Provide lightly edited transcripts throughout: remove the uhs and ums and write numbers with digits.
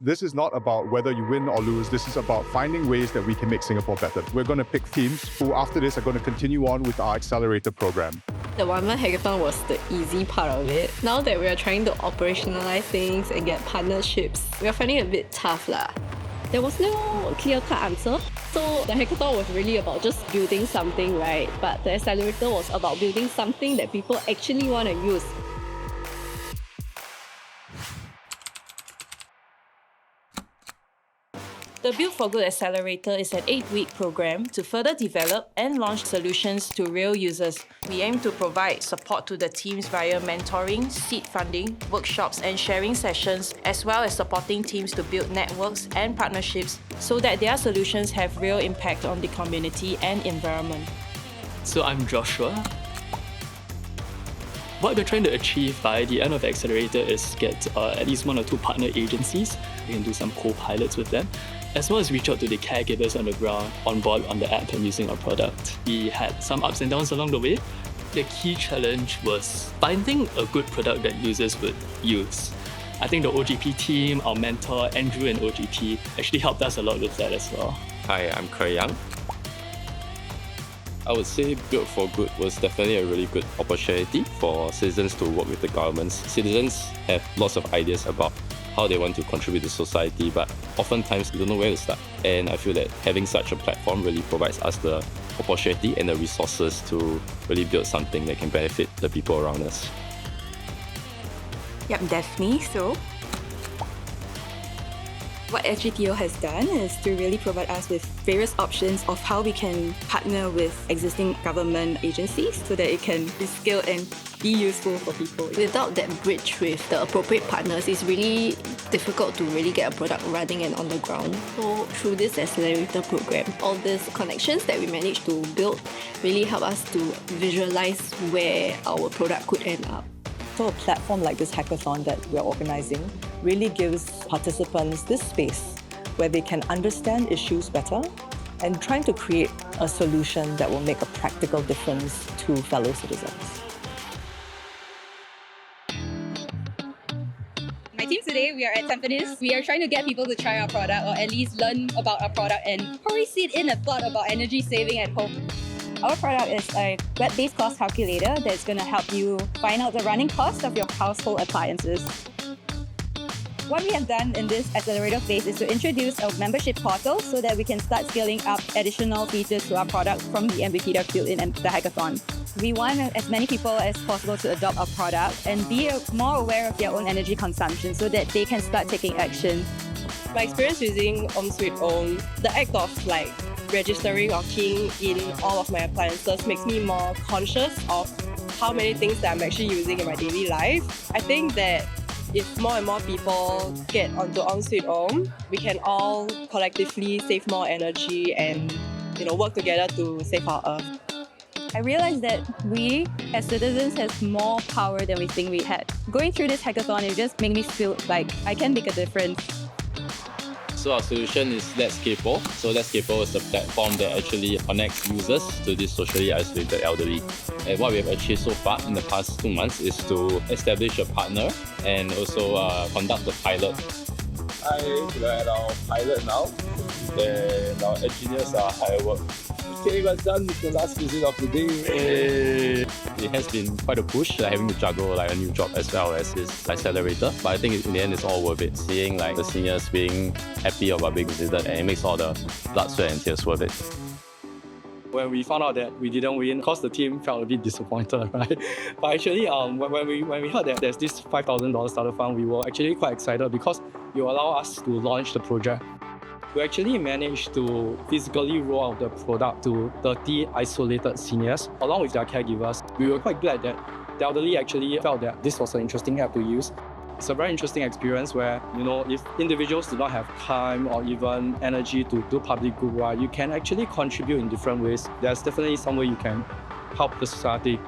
This is not about whether you win or lose. This is about finding ways that we can make Singapore better. We're going to pick teams who, after this, are going to continue on with our accelerator program. The one-month hackathon was the easy part of it. Now that we are trying to operationalize things and get partnerships, we are finding it a bit tough lah. There was no clear-cut answer. So the hackathon was really about just building something, right? But the accelerator was about building something that people actually want to use. The Build for Good Accelerator is an 8-week program to further develop and launch solutions to real users. We aim to provide support to the teams via mentoring, seed funding, workshops and sharing sessions, as well as supporting teams to build networks and partnerships so that their solutions have real impact on the community and environment. So I'm Joshua. What we're trying to achieve by the end of the accelerator is get at least 1 or 2 partner agencies. We can do some co-pilots with them, as well as reach out to the caregivers on the ground, on board on the app and using our product. We had some ups and downs along the way. The key challenge was finding a good product that users would use. I think the OGP team, our mentor, Andrew and OGP, actually helped us a lot with that as well. Hi, I'm Ke Yang. I would say Build for Good was definitely a really good opportunity for citizens to work with the governments. Citizens have lots of ideas about how they want to contribute to society, but oftentimes they don't know where to start. And I feel that having such a platform really provides us the opportunity and the resources to really build something that can benefit the people around us. Yep, definitely. So what SGTO has done is to really provide us with various options of how we can partner with existing government agencies so that it can be scaled and be useful for people. Without that bridge with the appropriate partners, it's really difficult to really get a product running and on the ground. So through this accelerator program, all these connections that we managed to build really help us to visualize where our product could end up. So a platform like this hackathon that we're organizing really gives participants this space where they can understand issues better and trying to create a solution that will make a practical difference to fellow citizens. My team today, we are at Tampines. We are trying to get people to try our product or at least learn about our product and probably seed in a thought about energy saving at home. Our product is a web-based cost calculator that's going to help you find out the running cost of your household appliances. What we have done in this accelerator phase is to introduce a membership portal so that we can start scaling up additional features to our product from the MVP that's built in the hackathon. We want as many people as possible to adopt our product and be more aware of their own energy consumption so that they can start taking action. My experience using Home Sweet Home, the act of registering or keying in all of my appliances makes me more conscious of how many things that I'm actually using in my daily life. I think that if more and more people get onto Home Sweet Home, we can all collectively save more energy and work together to save our Earth. I realized that we, as citizens, have more power than we think we had. Going through this hackathon, it just made me feel like I can make a difference. So our solution is Let's Kpo. So Let's Kpo is a platform that actually connects users to this socially isolated elderly. And what we have achieved so far in the past 2 months is to establish a partner and also conduct a pilot. Hi, we're at our pilot now. And our engineers are hard at work. Okay, we're done with the last visit of the day. It has been quite a push, having to juggle a new job as well as this accelerator. But I think in the end, it's all worth it. Seeing the seniors being happy about being visited, and it makes all the blood, sweat, and tears worth it. When we found out that we didn't win, of course the team felt a bit disappointed, right? But actually, when we heard that there's this $5,000 starter fund, we were actually quite excited because it will allow us to launch the project. We actually managed to physically roll out the product to 30 isolated seniors along with their caregivers. We were quite glad that the elderly actually felt that this was an interesting app to use. It's a very interesting experience where, if individuals do not have time or even energy to do public good, right, you can actually contribute in different ways. There's definitely some way you can help the society.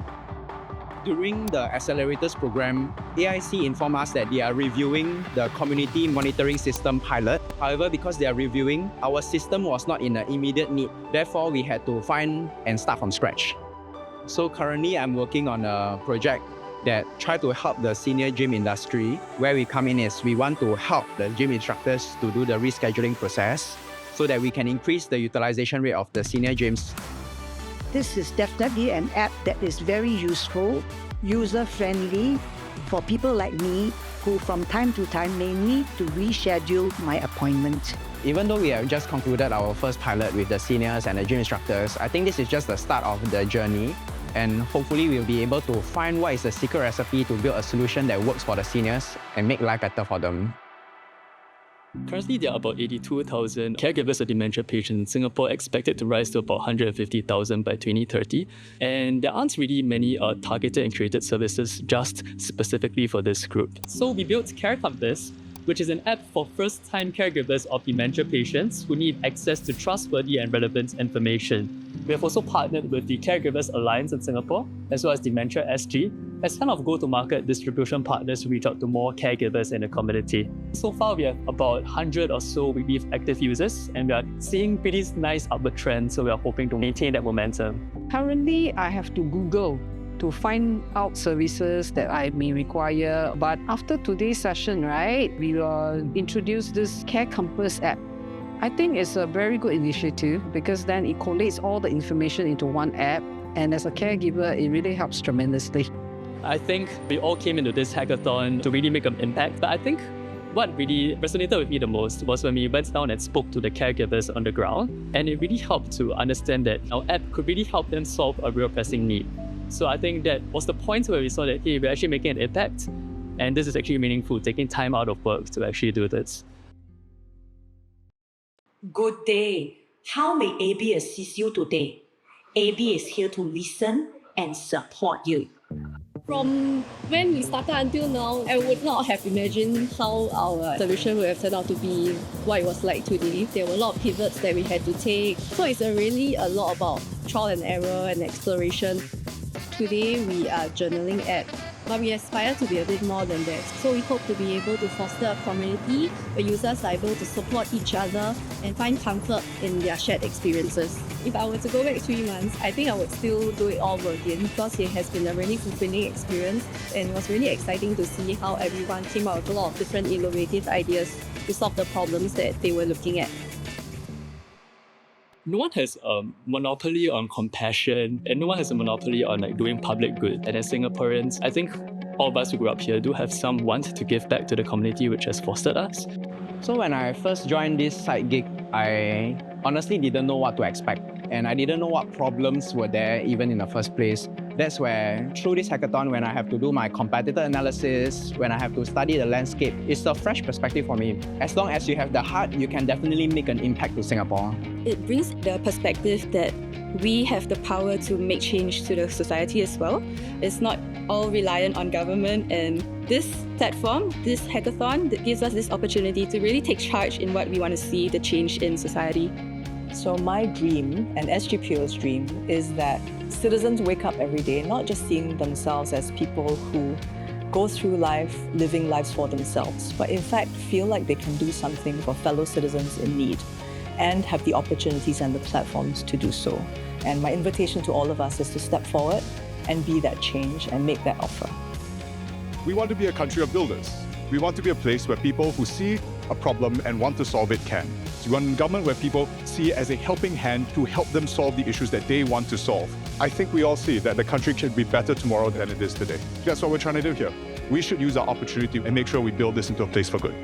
During the Accelerators program, AIC informed us that they are reviewing the community monitoring system pilot. However, because they are reviewing, our system was not in an immediate need. Therefore, we had to find and start from scratch. So currently, I'm working on a project that try to help the senior gym industry. Where we come in is we want to help the gym instructors to do the rescheduling process so that we can increase the utilization rate of the senior gyms. This is definitely an app that is very useful, user-friendly for people like me who from time to time may need to reschedule my appointment. Even though we have just concluded our first pilot with the seniors and the gym instructors, I think this is just the start of the journey. And hopefully we'll be able to find what is the secret recipe to build a solution that works for the seniors and make life better for them. Currently, there are about 82,000 caregivers of dementia patients in Singapore, expected to rise to about 150,000 by 2030. And there aren't really many targeted and created services just specifically for this group. So we built Care Compass, which is an app for first-time caregivers of dementia patients who need access to trustworthy and relevant information. We have also partnered with the Caregivers Alliance in Singapore, as well as Dementia SG, as kind of go-to-market distribution partners to reach out to more caregivers in the community. So far, we have about 100 or so weekly active users, and we are seeing pretty nice upward trends, so we are hoping to maintain that momentum. Currently, I have to Google to find out services that I may require. But after today's session, right, we will introduce this Care Compass app. I think it's a very good initiative because then it collates all the information into one app. And as a caregiver, it really helps tremendously. I think we all came into this hackathon to really make an impact. But I think what really resonated with me the most was when we went down and spoke to the caregivers on the ground. And it really helped to understand that our app could really help them solve a real pressing need. So I think that was the point where we saw that, hey, we're actually making an impact. And this is actually meaningful, taking time out of work to actually do this. Good day. How may AB assist you today? AB is here to listen and support you. From when we started until now, I would not have imagined how our solution would have turned out to be what it was like today. There were a lot of pivots that we had to take. So it's really a lot about trial and error and exploration. Today we are journaling app, but we aspire to be a bit more than that. So we hope to be able to foster a community where users are able to support each other and find comfort in their shared experiences. If I were to go back 3 months, I think I would still do it all over again because it has been a really fulfilling experience and it was really exciting to see how everyone came out with a lot of different innovative ideas to solve the problems that they were looking at. No one has a monopoly on compassion, and no one has a monopoly on doing public good. And as Singaporeans, I think all of us who grew up here do have some want to give back to the community which has fostered us. So when I first joined this side gig, I honestly didn't know what to expect. And I didn't know what problems were there even in the first place. That's where, through this hackathon, when I have to do my competitor analysis, when I have to study the landscape, it's a fresh perspective for me. As long as you have the heart, you can definitely make an impact to Singapore. It brings the perspective that we have the power to make change to the society as well. It's not all reliant on government, and this platform, this hackathon, that gives us this opportunity to really take charge in what we want to see the change in society. So my dream, and SGPO's dream, is that citizens wake up every day not just seeing themselves as people who go through life living lives for themselves, but in fact feel like they can do something for fellow citizens in need and have the opportunities and the platforms to do so. And my invitation to all of us is to step forward and be that change and make that offer. We want to be a country of builders. We want to be a place where people who see a problem and want to solve it can. So we want a government where people see it as a helping hand to help them solve the issues that they want to solve. I think we all see that the country should be better tomorrow than it is today. That's what we're trying to do here. We should use our opportunity and make sure we build this into a place for good.